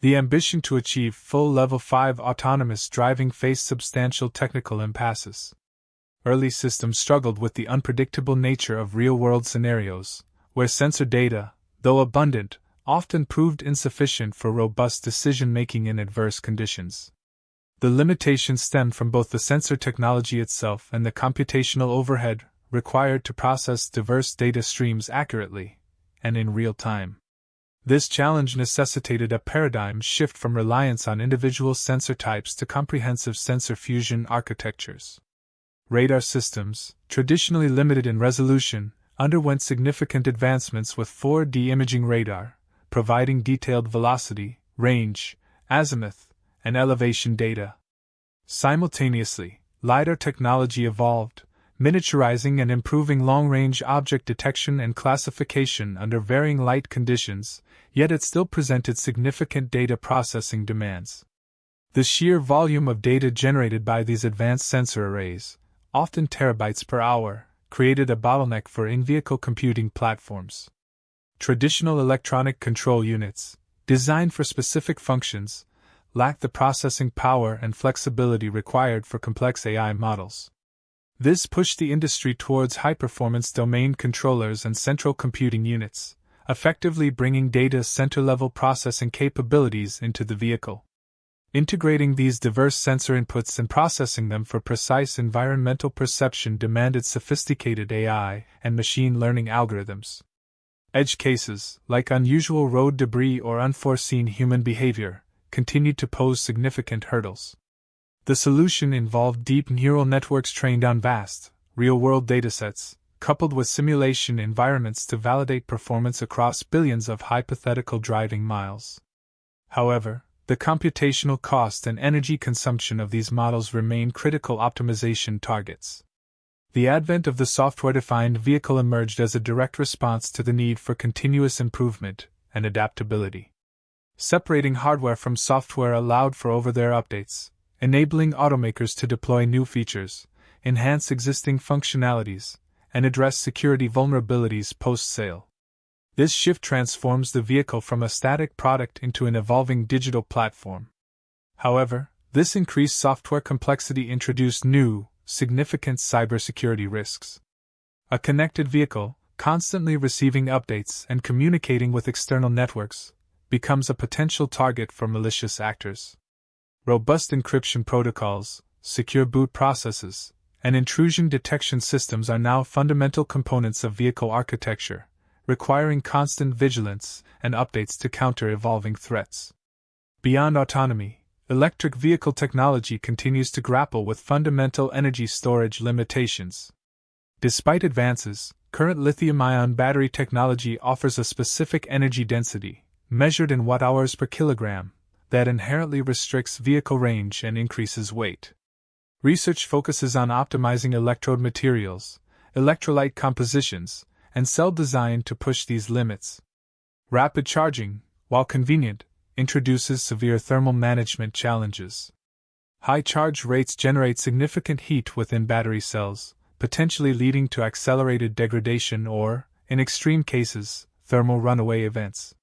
The ambition to achieve full Level 5 autonomous driving faced substantial technical impasses. Early systems struggled with the unpredictable nature of real-world scenarios, where sensor data, though abundant, often proved insufficient for robust decision-making in adverse conditions. The limitations stemmed from both the sensor technology itself and the computational overhead required to process diverse data streams accurately and in real time. This challenge necessitated a paradigm shift from reliance on individual sensor types to comprehensive sensor fusion architectures. Radar systems, traditionally limited in resolution, underwent significant advancements with 4D imaging radar, providing detailed velocity, range, azimuth, and elevation data. Simultaneously, LiDAR technology evolved, miniaturizing and improving long-range object detection and classification under varying light conditions, yet it still presented significant data processing demands. The sheer volume of data generated by these advanced sensor arrays, often terabytes per hour, created a bottleneck for in-vehicle computing platforms. Traditional electronic control units, designed for specific functions, lacked the processing power and flexibility required for complex AI models. This pushed the industry towards high-performance domain controllers and central computing units, effectively bringing data center-level processing capabilities into the vehicle. Integrating these diverse sensor inputs and processing them for precise environmental perception demanded sophisticated AI and machine learning algorithms. Edge cases, like unusual road debris or unforeseen human behavior, continued to pose significant hurdles. The solution involved deep neural networks trained on vast, real-world datasets, coupled with simulation environments to validate performance across billions of hypothetical driving miles. However, the computational cost and energy consumption of these models remain critical optimization targets. The advent of the software-defined vehicle emerged as a direct response to the need for continuous improvement and adaptability. Separating hardware from software allowed for over-the-air updates, enabling automakers to deploy new features, enhance existing functionalities, and address security vulnerabilities post-sale. This shift transforms the vehicle from a static product into an evolving digital platform. However, this increased software complexity introduced new, significant cybersecurity risks. A connected vehicle, constantly receiving updates and communicating with external networks, becomes a potential target for malicious actors. Robust encryption protocols, secure boot processes, and intrusion detection systems are now fundamental components of vehicle architecture, requiring constant vigilance and updates to counter evolving threats. Beyond autonomy, electric vehicle technology continues to grapple with fundamental energy storage limitations. Despite advances, current lithium-ion battery technology offers a specific energy density, measured in watt-hours per kilogram, that inherently restricts vehicle range and increases weight. Research focuses on optimizing electrode materials, electrolyte compositions, and cell design to push these limits. Rapid charging, while convenient, introduces severe thermal management challenges. High charge rates generate significant heat within battery cells, potentially leading to accelerated degradation or, in extreme cases, thermal runaway events.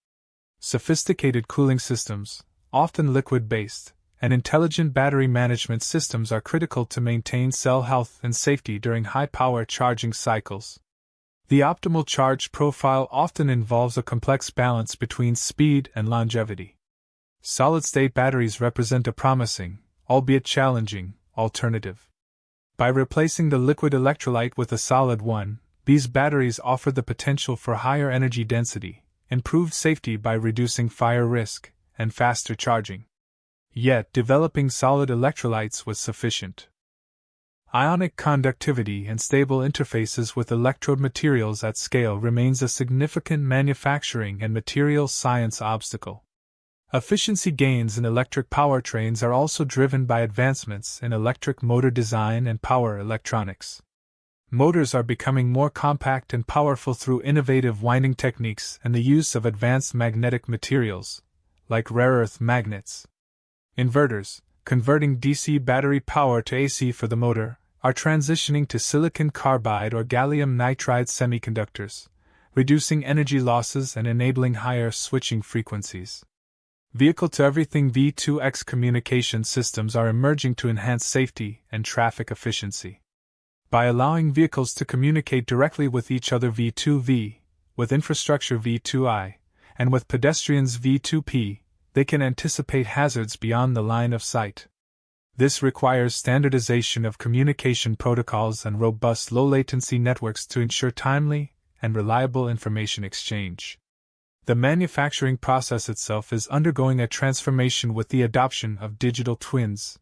Sophisticated cooling systems, often liquid-based, and intelligent battery management systems are critical to maintain cell health and safety during high-power charging cycles. The optimal charge profile often involves a complex balance between speed and longevity. Solid-state batteries represent a promising, albeit challenging, alternative. By replacing the liquid electrolyte with a solid one, these batteries offer the potential for higher energy density, improved safety by reducing fire risk, and faster charging. Yet, developing solid electrolytes was sufficient. Ionic conductivity and stable interfaces with electrode materials at scale remains a significant manufacturing and material science obstacle. Efficiency gains in electric powertrains are also driven by advancements in electric motor design and power electronics. Motors are becoming more compact and powerful through innovative winding techniques and the use of advanced magnetic materials, like rare earth magnets. Inverters, converting DC battery power to AC for the motor, are transitioning to silicon carbide or gallium nitride semiconductors, reducing energy losses and enabling higher switching frequencies. Vehicle-to-everything V2X communication systems are emerging to enhance safety and traffic efficiency. By allowing vehicles to communicate directly with each other V2V, with infrastructure V2I, and with pedestrians V2P, they can anticipate hazards beyond the line of sight. This requires standardization of communication protocols and robust low-latency networks to ensure timely and reliable information exchange. The manufacturing process itself is undergoing a transformation with the adoption of digital twins.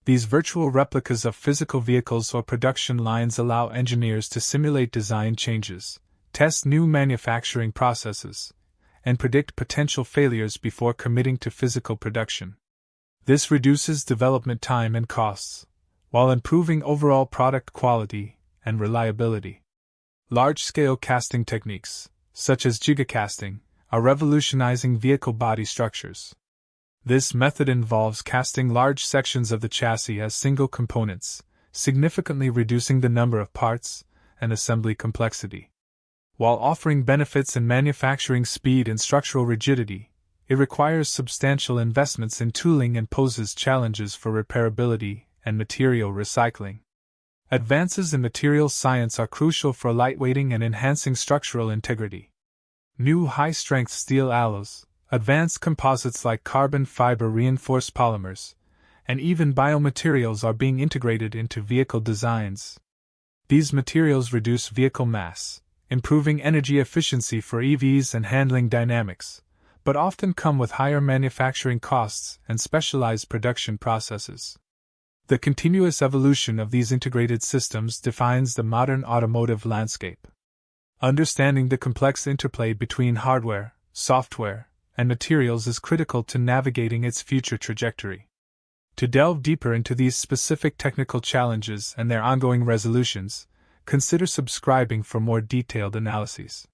These virtual replicas of physical vehicles or production lines allow engineers to simulate design changes, test new manufacturing processes, and predict potential failures before committing to physical production. This reduces development time and costs, while improving overall product quality and reliability. Large-scale casting techniques, such as gigacasting, are revolutionizing vehicle body structures. This method involves casting large sections of the chassis as single components, significantly reducing the number of parts and assembly complexity. While offering benefits in manufacturing speed and structural rigidity, it requires substantial investments in tooling and poses challenges for repairability and material recycling. Advances in materials science are crucial for lightweighting and enhancing structural integrity. New high-strength steel alloys, advanced composites like carbon fiber reinforced polymers, and even biomaterials are being integrated into vehicle designs. These materials reduce vehicle mass, improving energy efficiency for EVs and handling dynamics, but often come with higher manufacturing costs and specialized production processes. The continuous evolution of these integrated systems defines the modern automotive landscape. Understanding the complex interplay between hardware, software, and materials is critical to navigating its future trajectory. To delve deeper into these specific technical challenges and their ongoing resolutions, consider subscribing for more detailed analyses.